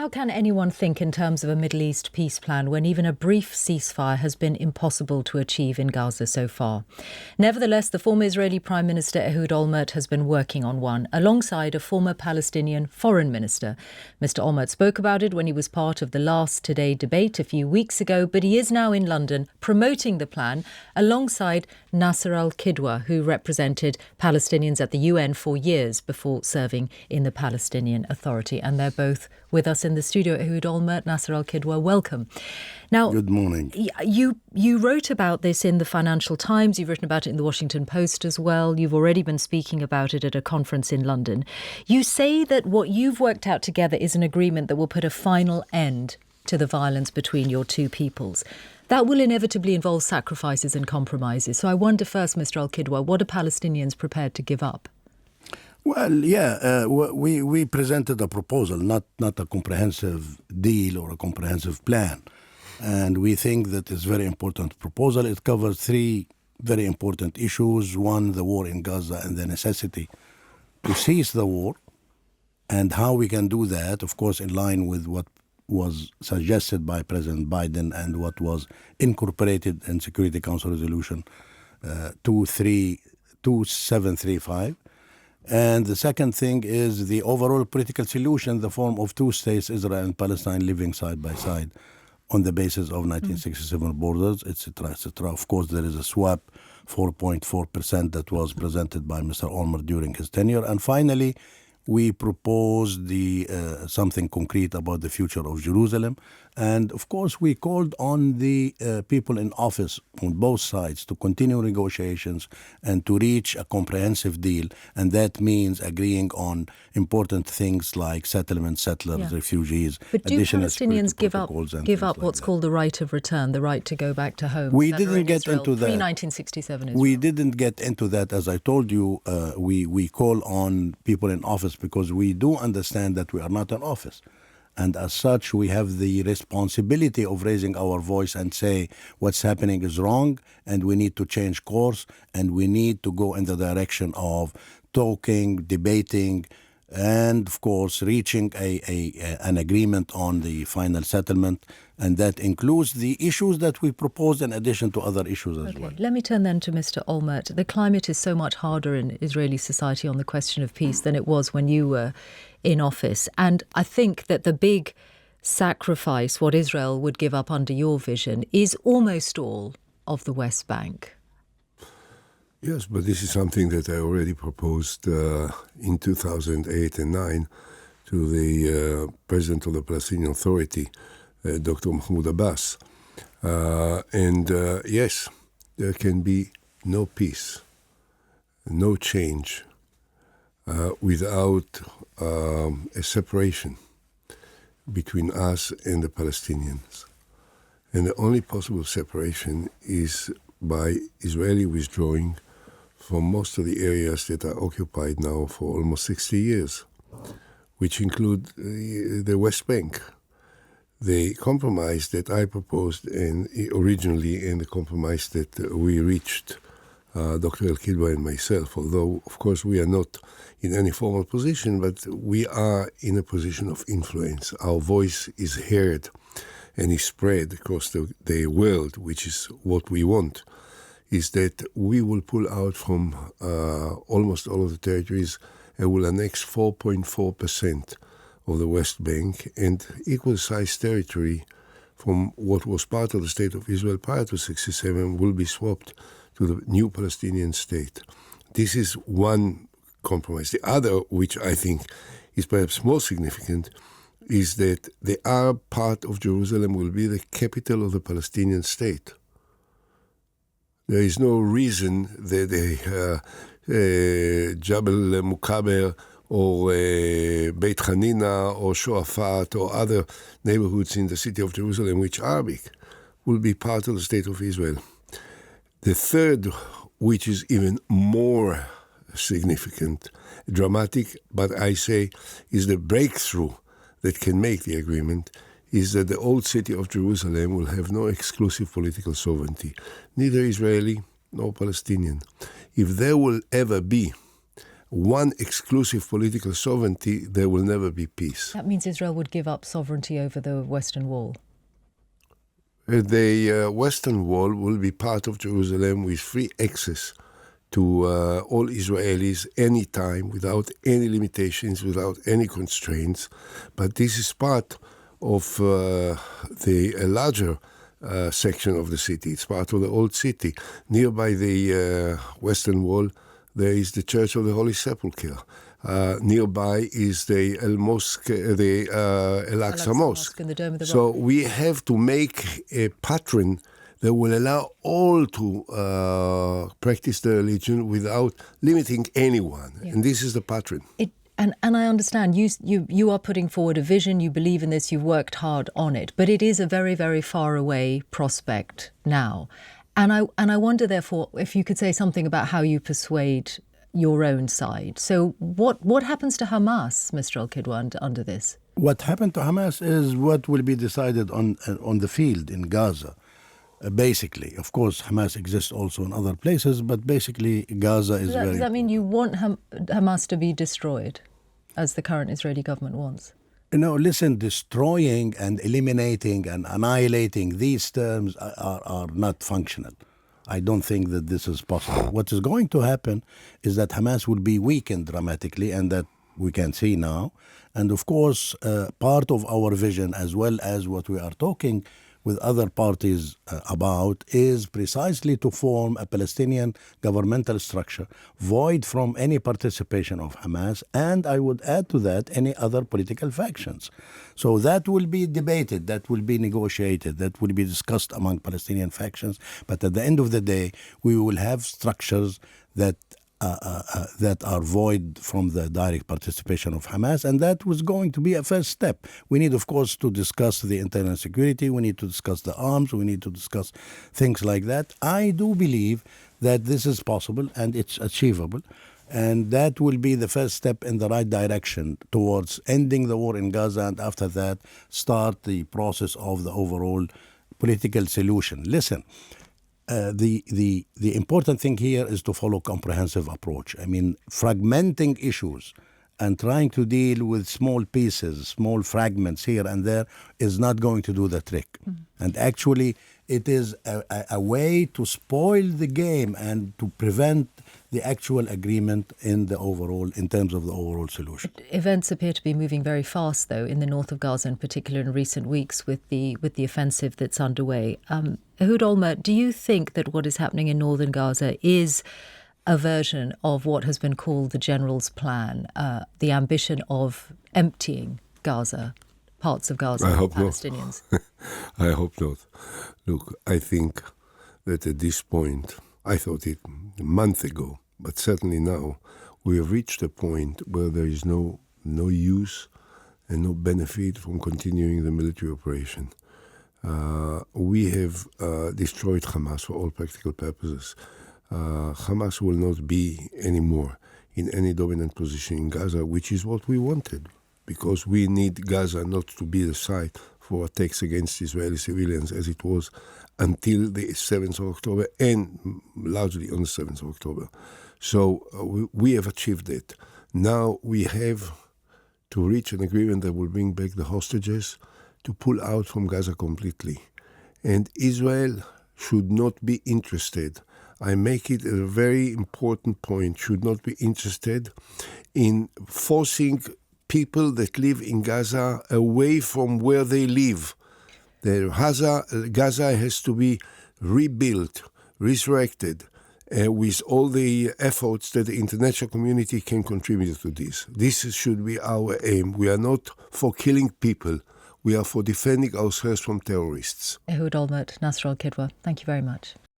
how can anyone think in terms of a Middle East peace plan when even a brief ceasefire has been impossible to achieve in Gaza so far? Nevertheless, the former Israeli Prime Minister Ehud Olmert has been working on one alongside a former Palestinian foreign minister. Mr. Olmert spoke about it when he was part of the last Today debate a few weeks ago, but he is now in London promoting the plan alongside Nasser al-Qudwa, who represented Palestinians at the UN for years before serving in the Palestinian Authority. And they're both with us in the studio. Ehud Olmert, Nasser al-Qudwa, welcome. Now, good morning. You wrote about this in the Financial Times. You've written about it in the Washington Post as well. You've already been speaking about it at a conference in London. You say that what you've worked out together is an agreement that will put a final end to the violence between your two peoples. That will inevitably involve sacrifices and compromises. So I wonder first, Mr. al-Qudwa, what are Palestinians prepared to give up? Well, we presented a proposal, not a comprehensive deal or a comprehensive plan. And we think that it's a very important proposal. It covers three very important issues. One, the war in Gaza and the necessity to cease the war, and how we can do that, of course, in line with what was suggested by President Biden and what was incorporated in Security Council Resolution 2735. And the second thing is the overall political solution, the form of two states, Israel and Palestine, living side by side on the basis of 1967 borders, etc., etc. Of course, there is a swap, 4.4% that was presented by Mr. Olmert during his tenure. And finally, we proposed something concrete about the future of Jerusalem. And of course, we called on the people in office on both sides to continue negotiations and to reach a comprehensive deal. And that means agreeing on important things like settlements, settlers, refugees. But do Palestinians give up what's called the right of return, the right to go back to home? We didn't get into that. Pre-1967 Israel. We didn't get into that. As I told you, we call on people in office because we do understand that we are not in office. And as such, we have the responsibility of raising our voice and say what's happening is wrong and we need to change course and we need to go in the direction of talking, debating, and, of course, reaching an agreement on the final settlement. And that includes the issues that we proposed in addition to other issues as well. Let me turn then to Mr. Olmert. The climate is so much harder in Israeli society on the question of peace than it was when you were in office. And I think that the big sacrifice, what Israel would give up under your vision, is almost all of the West Bank. Yes, but this is something that I already proposed in 2008 and 2009 to the president of the Palestinian Authority, Dr. Mahmoud Abbas. Yes, there can be no peace, no change without a separation between us and the Palestinians. And the only possible separation is by Israeli withdrawing from most of the areas that are occupied now for almost 60 years, which include the West Bank. The compromise that I proposed originally and the compromise that we reached, Dr. al-Qudwa and myself, although, of course, we are not in any formal position, but we are in a position of influence. Our voice is heard and is spread across the world, which is what we want, is that we will pull out from almost all of the territories and will annex 4.4% of the West Bank and equal-sized territory from what was part of the State of Israel prior to 1967 will be swapped to the new Palestinian state. This is one compromise. The other, which I think is perhaps more significant, is that the Arab part of Jerusalem will be the capital of the Palestinian state. There is no reason that Jabal Mukaber or Beit Hanina or Shoafat or other neighborhoods in the city of Jerusalem, which are Arabic, will be part of the state of Israel. The third, which is even more significant, dramatic, but I say is the breakthrough that can make the agreement, is that the old city of Jerusalem will have no exclusive political sovereignty, neither Israeli nor Palestinian. If there will ever be one exclusive political sovereignty, there will never be peace. That means Israel would give up sovereignty over the Western Wall. The Western Wall will be part of Jerusalem with free access to all Israelis anytime, without any limitations, without any constraints. But this is part of the larger section of the city. It's part of the old city. Nearby the Western Wall, there is the Church of the Holy Sepulchre. Nearby is the Al-Aqsa Mosque. And the Dome of the So Rock. we have to make a pattern that will allow all to practice their religion without limiting anyone. Yeah. And this is the pattern. And I understand you are putting forward a vision, you believe in this, you've worked hard on it, but it is a very, very far away prospect now. And I wonder, therefore, if you could say something about how you persuade your own side. So what happens to Hamas, Mr. al-Qudwa, under this? What happened to Hamas is what will be decided on the field in Gaza. Basically, of course, Hamas exists also in other places, but basically Gaza is very... Does that mean you want Hamas to be destroyed, as the current Israeli government wants? No, listen, destroying and eliminating and annihilating, these terms are not functional. I don't think that this is possible. What is going to happen is that Hamas will be weakened dramatically, and that we can see now. And of course, part of our vision, as well as what we are talking with other parties about, is precisely to form a Palestinian governmental structure void from any participation of Hamas, and I would add to that any other political factions. So that will be debated, that will be negotiated, that will be discussed among Palestinian factions, but at the end of the day, we will have structures that are void from the direct participation of Hamas, and that was going to be a first step. We need, of course, to discuss the internal security, we need to discuss the arms, we need to discuss things like that. I do believe that this is possible and it's achievable, and that will be the first step in the right direction towards ending the war in Gaza, and after that start the process of the overall political solution. Listen, the important thing here is to follow a comprehensive approach. I mean, fragmenting issues and trying to deal with small pieces, small fragments here and there is not going to do the trick. And actually, it is a way to spoil the game and to prevent the actual agreement in terms of the overall solution. Events appear to be moving very fast, though, in the north of Gaza, in particular in recent weeks with the offensive that's underway. Ehud Olmert, do you think that what is happening in northern Gaza is a version of what has been called the General's Plan, the ambition of emptying Gaza, parts of Gaza, I hope Palestinians? Not. I hope not. Look, I think that at this point, I thought it a month ago, but certainly now, we have reached a point where there is no use and no benefit from continuing the military operation. We have destroyed Hamas for all practical purposes. Hamas will not be anymore in any dominant position in Gaza, which is what we wanted, because we need Gaza not to be the site for attacks against Israeli civilians as it was until the 7th of October and largely on the 7th of October. So we have achieved it. Now we have to reach an agreement that will bring back the hostages, to pull out from Gaza completely. And Israel should not be interested, I make it a very important point, should not be interested in forcing people that live in Gaza away from where they live. Gaza has to be rebuilt, resurrected, with all the efforts that the international community can contribute to this. This should be our aim. We are not for killing people. We are for defending ourselves from terrorists. Ehud Olmert, Nasser al-Qudwa, thank you very much.